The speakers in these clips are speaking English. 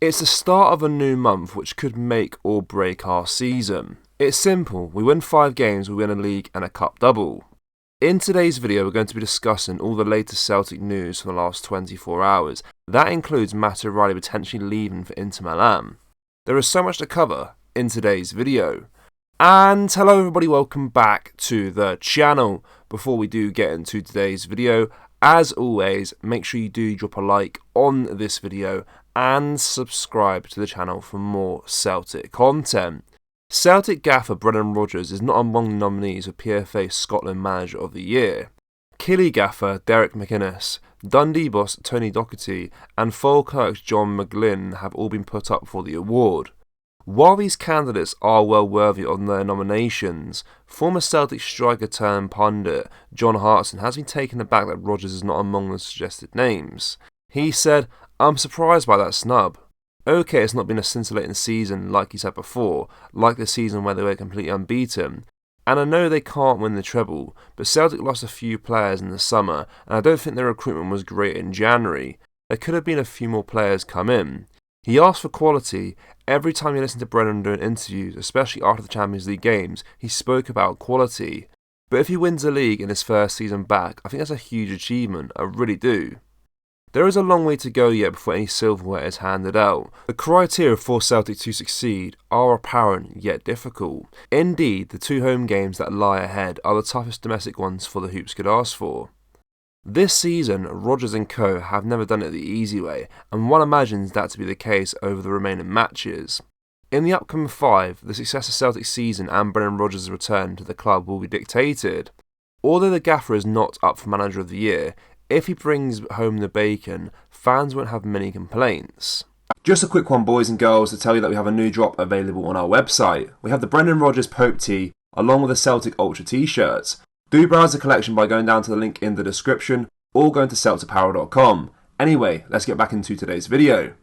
It's the start of a new month which could make or break our season. It's simple, we win 5 games, we win a league and a cup double. In today's video we're going to be discussing all the latest Celtic news from the last 24 hours. That includes Matt O'Reilly potentially leaving for Inter Milan. There is so much to cover in today's video. And hello everybody, welcome back to the channel. Before we do get into today's video, as always, make sure you do drop a like on this video and subscribe to the channel for more Celtic content. Celtic gaffer Brendan Rodgers is not among the nominees for PFA Scotland Manager of the Year. Killie gaffer Derek McInnes, Dundee boss Tony Docherty and Falkirk's John McGlynn have all been put up for the award. While these candidates are well worthy of their nominations, former Celtic striker turned pundit John Harson has been taken aback that Rodgers is not among the suggested names. He said, "I'm surprised by that snub. Okay, it's not been a scintillating season like he said before, like the season where they were completely unbeaten. And I know they can't win the treble, but Celtic lost a few players in the summer and I don't think their recruitment was great in January. There could have been a few more players come in." He asked for quality. Every time you listen to Brendan doing interviews, especially after the Champions League games, he spoke about quality. But if he wins the league in his first season back, I think that's a huge achievement, I really do. There is a long way to go yet before any silverware is handed out. The criteria for Celtic to succeed are apparent yet difficult. Indeed, the 2 home games that lie ahead are the toughest domestic ones for the Hoops could ask for. This season, Rodgers and co have never done it the easy way, and one imagines that to be the case over the remaining matches. In the upcoming 5, the success of Celtic's season and Brendan Rodgers' return to the club will be dictated. Although the gaffer is not up for Manager of the Year, if he brings home the bacon, fans won't have many complaints. Just a quick one, boys and girls, to tell you that we have a new drop available on our website. We have the Brendan Rodgers Pope tee, along with the Celtic Ultra t-shirts. Do browse the collection by going down to the link in the description, or going to celticapparel.com. Anyway, let's get back into today's video.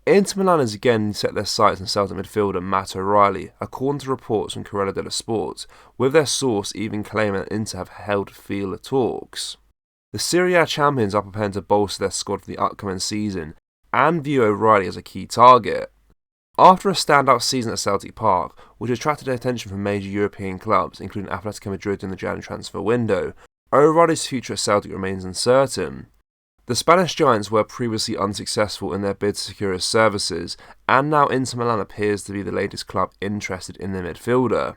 Inter Milan has again set their sights on Celtic midfielder Matt O'Reilly, according to reports from Corriere dello Sport, with their source even claiming that Inter have held feeler talks. The Serie A champions are preparing to bolster their squad for the upcoming season and view O'Reilly as a key target. After a standout season at Celtic Park, which attracted attention from major European clubs, including Atletico Madrid in the January transfer window, O'Reilly's future at Celtic remains uncertain. The Spanish giants were previously unsuccessful in their bid to secure his services, and now Inter Milan appears to be the latest club interested in their midfielder.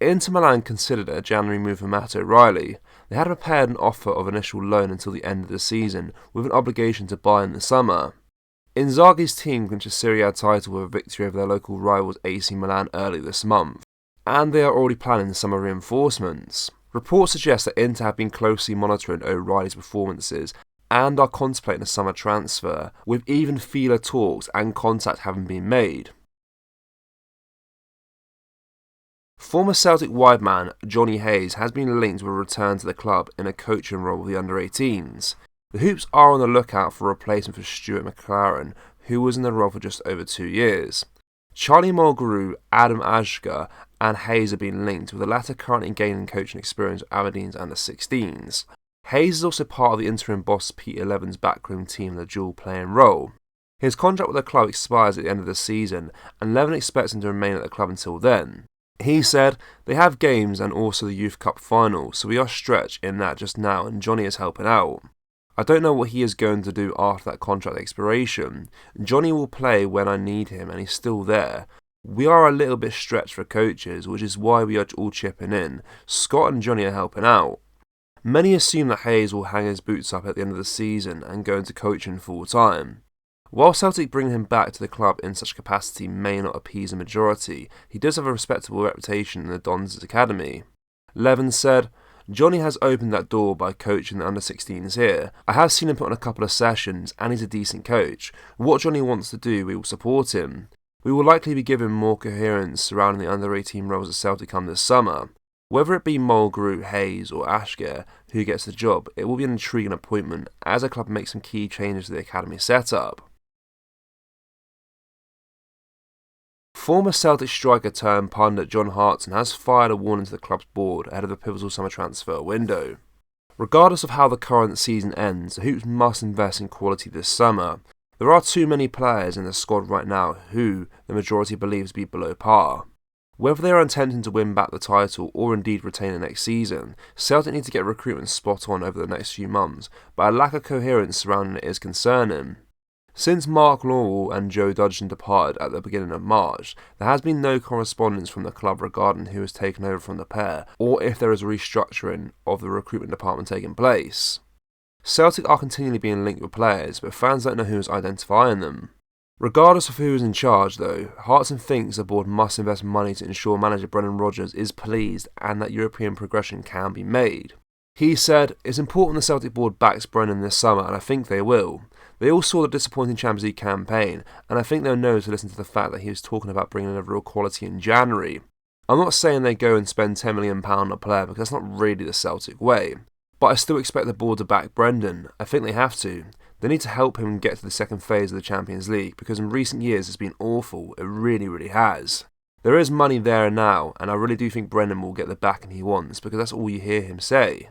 Inter Milan considered a January move for Matt O'Reilly. They had prepared an offer of initial loan until the end of the season, with an obligation to buy in the summer. Inzaghi's team clinched a Serie A title with a victory over their local rivals AC Milan early this month, and they are already planning summer reinforcements. Reports suggest that Inter have been closely monitoring O'Reilly's performances and are contemplating a summer transfer, with even feeler talks and contact having been made. Former Celtic wide man Johnny Hayes has been linked with a return to the club in a coaching role with the under-18s. The Hoops are on the lookout for a replacement for Stuart McLaren, who was in the role for just over 2 years. Charlie Mulgrew, Adam Ashgar and Hayes have been linked, with the latter currently gaining coaching experience with Aberdeen's under-16s. Hayes is also part of the interim boss Peter Levin's backroom team in the dual-playing role. His contract with the club expires at the end of the season, and Levin expects him to remain at the club until then. He said, "They have games and also the Youth Cup final, so we are stretched in that just now and Johnny is helping out. I don't know what he is going to do after that contract expiration. Johnny will play when I need him and he's still there. We are a little bit stretched for coaches, which is why we are all chipping in. Scott and Johnny are helping out." Many assume that Hayes will hang his boots up at the end of the season and go into coaching full time. While Celtic bringing him back to the club in such capacity may not appease a majority, he does have a respectable reputation in the Dons' academy. Levin said, "Johnny has opened that door by coaching the under-16s here. I have seen him put on a couple of sessions and he's a decent coach. What Johnny wants to do, we will support him. We will likely be given more coherence surrounding the under-18 roles at Celtic come this summer. Whether it be Mulgrew, Hayes or Ashgar who gets the job, it will be an intriguing appointment as the club makes some key changes to the academy setup." Former Celtic striker turned pundit John Harson has fired a warning to the club's board ahead of the pivotal summer transfer window. Regardless of how the current season ends, the Hoops must invest in quality this summer. There are too many players in the squad right now who the majority believes to be below par. Whether they are intending to win back the title or indeed retain it next season, Celtic need to get recruitment spot on over the next few months, but a lack of coherence surrounding it is concerning. Since Mark Laurel and Joe Dudgeon departed at the beginning of March, there has been no correspondence from the club regarding who has taken over from the pair, or if there is a restructuring of the recruitment department taking place. Celtic are continually being linked with players, but fans don't know who is identifying them. Regardless of who is in charge though, Harson thinks the board must invest money to ensure manager Brendan Rodgers is pleased and that European progression can be made. He said, "It's important the Celtic board backs Brendan this summer and I think they will. They all saw the disappointing Champions League campaign and I think they'll know to listen to the fact that he was talking about bringing in a real quality in January. I'm not saying they go and spend £10 million on a player because that's not really the Celtic way. But I still expect the board to back Brendan. I think they have to. They need to help him get to the second phase of the Champions League because in recent years it's been awful. It really has. There is money there now and I really do think Brendan will get the backing he wants because that's all you hear him say."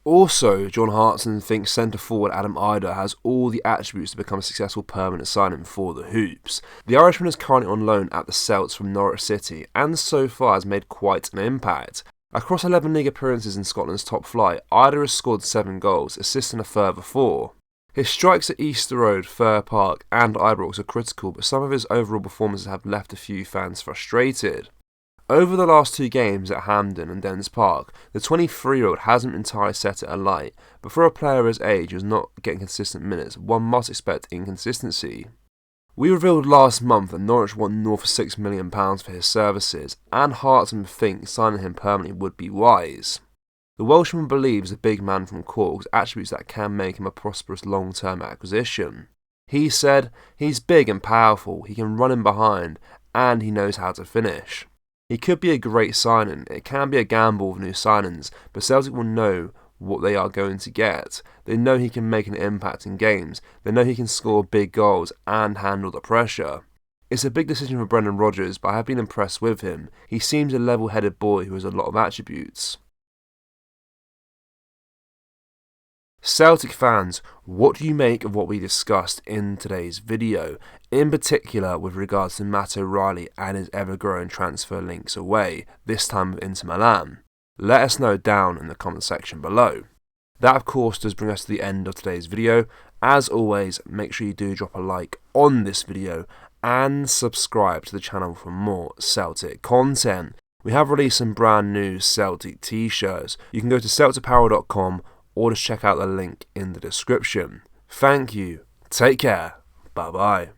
Also, John Harson thinks centre forward Adam Idah has all the attributes to become a successful permanent signing for the Hoops. The Irishman is currently on loan at the Celts from Norwich City and so far has made quite an impact. Across 11 league appearances in Scotland's top flight, Idah has scored 7 goals, assisting a further 4. His strikes at Easter Road, Fir Park and Ibrox are critical, but some of his overall performances have left a few fans frustrated. Over the last 2 games at Hampden and Dens Park, the 23-year-old hasn't entirely set it alight, but for a player of his age who is not getting consistent minutes, one must expect inconsistency. We revealed last month that Norwich want north of £6 million for his services, and Hartson thinks signing him permanently would be wise. The Welshman believes the big man from Cork has attributes that can make him a prosperous long-term acquisition. He said, "He's big and powerful, he can run in behind, and he knows how to finish. He could be a great signing. It can be a gamble with new signings, but Celtic will know what they are going to get. They know he can make an impact in games. They know he can score big goals and handle the pressure. It's a big decision for Brendan Rodgers, but I have been impressed with him. He seems a level-headed boy who has a lot of attributes." Celtic fans, what do you make of what we discussed in today's video, in particular with regards to Matt O'Reilly and his ever-growing transfer links away, this time with Inter Milan? Let us know down in the comment section below. That of course does bring us to the end of today's video. As always, make sure you do drop a like on this video and subscribe to the channel for more Celtic content. We have released some brand new Celtic t-shirts. You can go to celticapparel.com or just check out the link in the description. Thank you, take care, bye bye.